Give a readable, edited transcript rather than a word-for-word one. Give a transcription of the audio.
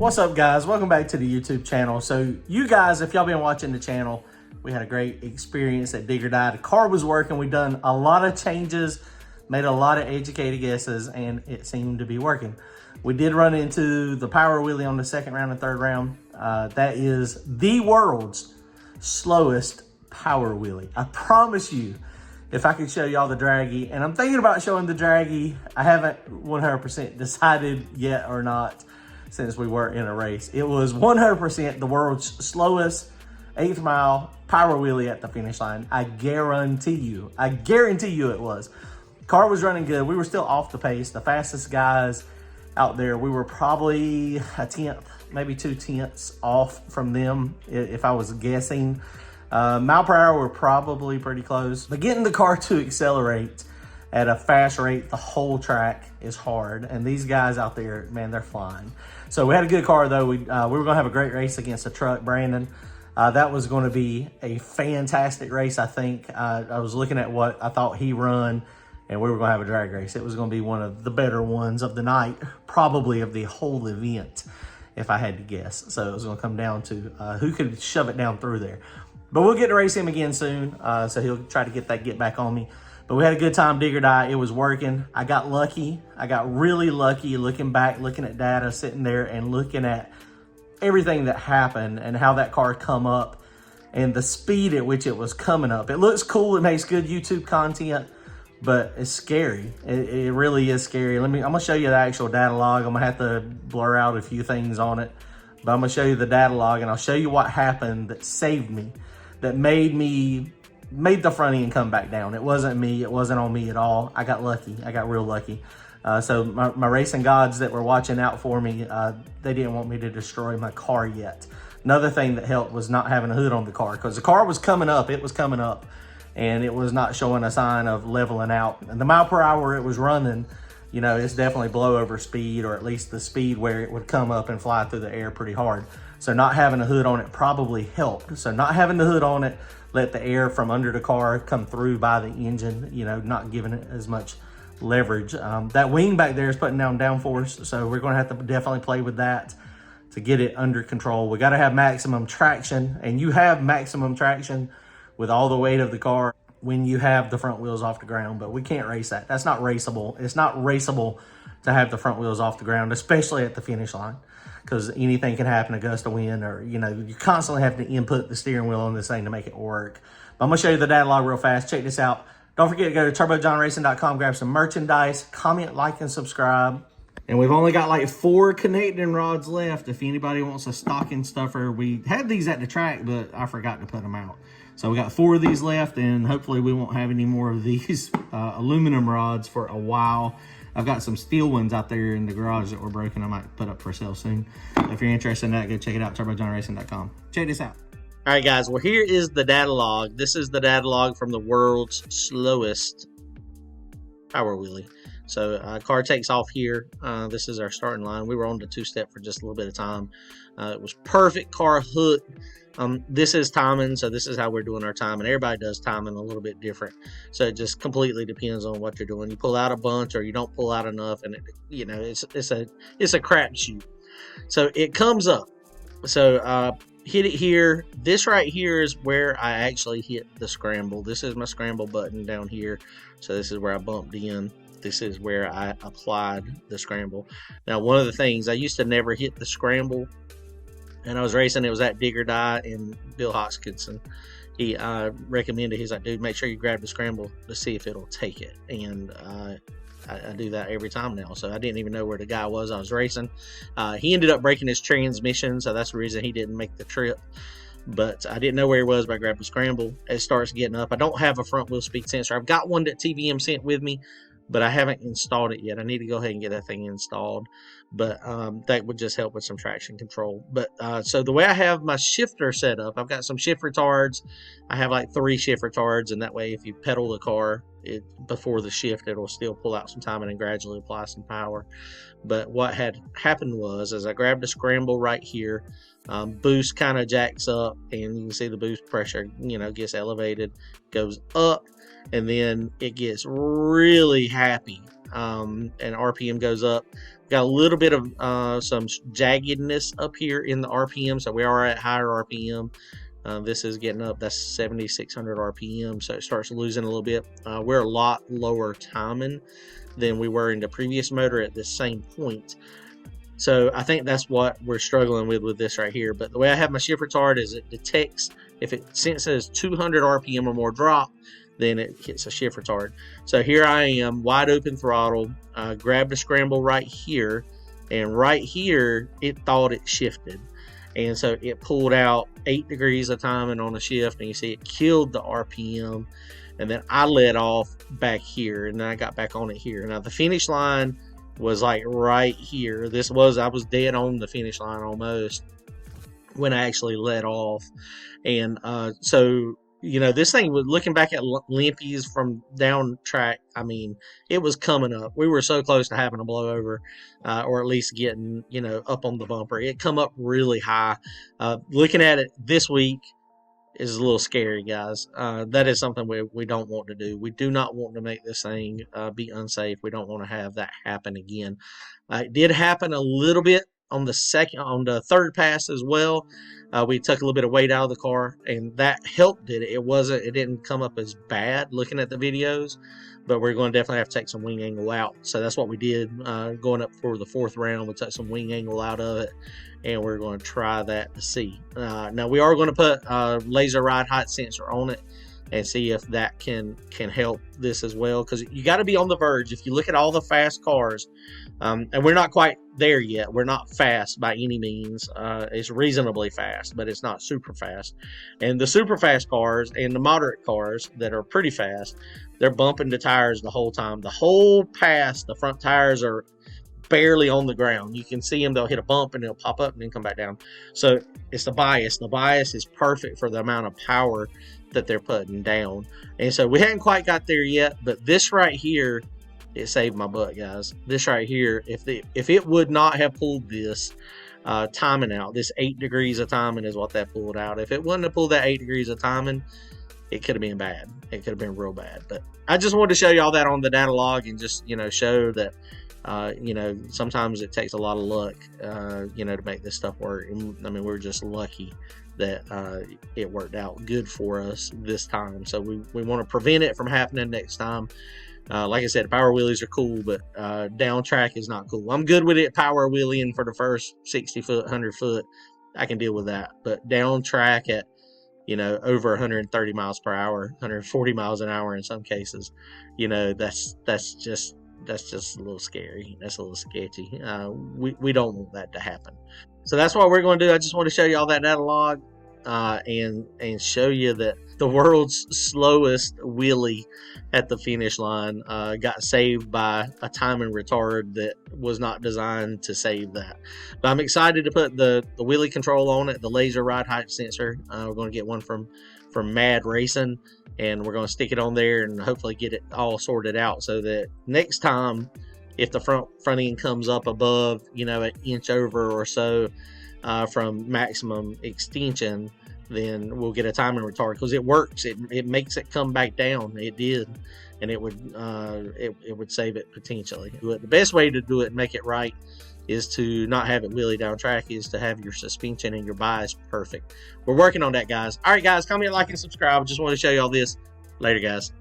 What's up, guys? Welcome back to the YouTube channel. So you guys, if y'all been watching the channel, we had a great experience at Dig or Die. The car was working. We done a lot of changes, made a lot of educated guesses, and it seemed to be working. We did run into the power wheelie on the second round and third round. That is the world's slowest power wheelie. I promise you, if I could show y'all the draggy, and I'm thinking about showing the draggy. I haven't 100% decided yet or not, since we were in a race. It was 100% the world's slowest 8th mile power wheelie at the finish line. I guarantee you it was. Car was running good. We were still off the pace. The fastest guys out there, we were probably a tenth, maybe 2 tenths off from them, if I was guessing. Mile per hour, we're probably pretty close. But getting the car to accelerate at a fast rate the whole track is hard, and these guys out there, man, they're flying. So we had a good car though. We were gonna have a great race against the truck, Brandon. That was gonna be a fantastic race, I think. I was looking at what I thought he run, and we were gonna have a drag race. It was gonna be one of the better ones of the night, probably of the whole event, if I had to guess. So it was gonna come down to who could shove it down through there. But we'll get to race him again soon, so he'll try to get back on me. But we had a good time, Dig or Die. It was working. I got lucky. I got really lucky looking back, looking at data, sitting there and looking at everything that happened and how that car come up and the speed at which it was coming up. It looks cool. It makes good YouTube content, but it's scary. It really is scary. I'm gonna show you the actual data log. I'm gonna have to blur out a few things on it, but I'm gonna show you the data log and I'll show you what happened that saved me, that made the front end come back down. It wasn't me. It wasn't on me at all. I got lucky. I got real lucky. So my racing gods that were watching out for me, they didn't want me to destroy my car yet. Another thing that helped was not having a hood on the car, because the car was coming up. It was coming up, and it was not showing a sign of leveling out. And the mile per hour it was running, you know, it's definitely blow over speed, or at least the speed where it would come up and fly through the air pretty hard. So not having a hood on it probably helped. So not having the hood on it let the air from under the car come through by the engine, you know, not giving it as much leverage. That wing back there is putting down downforce, so we're going to have to definitely play with that to get it under control. We got to have maximum traction, and you have maximum traction with all the weight of the car when you have the front wheels off the ground, but we can't race that. That's not raceable. It's not raceable to have the front wheels off the ground, especially at the finish line, because anything can happen, a gust of wind, or, you know, you constantly have to input the steering wheel on this thing to make it work. But I'm gonna show you the data log real fast. Check this out. Don't forget to go to turbojohnracing.com, grab some merchandise, comment, like, and subscribe. And we've only got like 4 connecting rods left. If anybody wants a stocking stuffer, we had these at the track, but I forgot to put them out. So we got 4 of these left, and hopefully we won't have any more of these aluminum rods for a while. I've got some steel ones out there in the garage that were broken. I might put up for sale soon. If you're interested in that, go check it out, turbojohnracing.com. Check this out. All right, guys. Well, here is the data log. This is the data log from the world's slowest power wheelie. So car takes off here. This is our starting line. We were on the 2-step for just a little bit of time. It was perfect car hook. This is timing, so this is how we're doing our timing. Everybody does timing a little bit different, so it just completely depends on what you're doing. You pull out a bunch, or you don't pull out enough, and you know, it's a crapshoot. So it comes up. So hit it here. This right here is where I actually hit the scramble. This is my scramble button down here. So this is where I bumped in. This is where I applied the scramble. Now, one of the things, I used to never hit the scramble, and I was racing. It was at Dig or Die, and Bill Hoskinson, he recommended, he's like, dude, make sure you grab the scramble to see if it'll take it. And I do that every time now. So I didn't even know where the guy was I was racing. He ended up breaking his transmission, so that's the reason he didn't make the trip. But I didn't know where he was, but I grabbed the scramble. It starts getting up. I don't have a front wheel speed sensor. I've got one that TVM sent with me, but I haven't installed it yet. I need to go ahead and get that thing installed. But that would just help with some traction control. But so the way I have my shifter set up, I've got some shift retards. I have like 3 shift retards, and that way if you pedal the car before the shift, it'll still pull out some time and then gradually apply some power. But what had happened was, as I grabbed the scramble right here, boost kind of jacks up, and you can see the boost pressure, you know, gets elevated, goes up, and then it gets really happy and RPM goes up. Got a little bit of some jaggedness up here in the RPM, so we are at higher RPM. This is getting up, that's 7,600 RPM, so it starts losing a little bit. We're a lot lower timing than we were in the previous motor at this same point. So I think that's what we're struggling with this right here. But the way I have my shift retard is it detects if it senses 200 RPM or more drop, then it hits a shift retard. So here I am, wide open throttle, grabbed a scramble right here, and right here it thought it shifted. And so it pulled out 8 degrees of timing on the shift, and you see it killed the RPM. And then I let off back here, and then I got back on it here. Now the finish line was like right here. I was dead on the finish line almost when I actually let off. And so, you know, this thing was looking back at limpies from down track. I mean, it was coming up. We were so close to having a blowover, or at least getting, you know, up on the bumper. It come up really high. Looking at it this week is a little scary, guys. That is something we don't want to do. We do not want to make this thing be unsafe. We don't want to have that happen again. It did happen a little bit on the third pass as well. We took a little bit of weight out of the car, and that helped it. It didn't come up as bad looking at the videos, but we're going to definitely have to take some wing angle out. So that's what we did going up for the fourth round. We took some wing angle out of it, and we're going to try that to see. Now we are going to put a laser ride height sensor on it and see if that can help this as well, because you got to be on the verge. If you look at all the fast cars, and we're not quite there yet. We're not fast by any means. It's reasonably fast, but it's not super fast. And the super fast cars and the moderate cars that are pretty fast, they're bumping the tires the whole time. The whole pass, the front tires are barely on the ground. You can see them, they'll hit a bump and they'll pop up and then come back down. So it's the bias. The bias is perfect for the amount of power that they're putting down. And so we hadn't quite got there yet, but this right here, it saved my butt, guys. This right here, if it would not have pulled this timing out, this 8 degrees of timing is what that pulled out. If it wouldn't have pulled that 8 degrees of timing, it could have been bad. It could have been real bad. But I just wanted to show you all that on the data log and just, you know, show that you know, sometimes it takes a lot of luck, you know, to make this stuff work. And, I mean, we're just lucky that it worked out good for us this time. So we want to prevent it from happening next time. Like I said, power wheelies are cool, but down track is not cool. I'm good with it power wheeling for the first 60 foot, 100 foot. I can deal with that. But down track at, you know, over 130 miles per hour, 140 miles an hour in some cases, you know, that's just a little scary. That's a little sketchy. We don't want that to happen. So that's what we're going to do. I just want to show you all that data log and show you that the world's slowest wheelie at the finish line got saved by a timing retard that was not designed to save that. But I'm excited to put the wheelie control on it, the laser ride height sensor. We're going to get one from Mad Racing, and we're going to stick it on there and hopefully get it all sorted out so that next time, if the front end comes up above, you know, an inch over or so from maximum extension, then we'll get a timing retard, because it works. It makes it come back down. It did, and it would save it potentially. But the best way to do it and make it right is to not have it wheelie down track, is to have your suspension and your bias perfect. We're working on that, guys. All right, guys, comment, like, and subscribe. Just want to show you all this. Later, guys.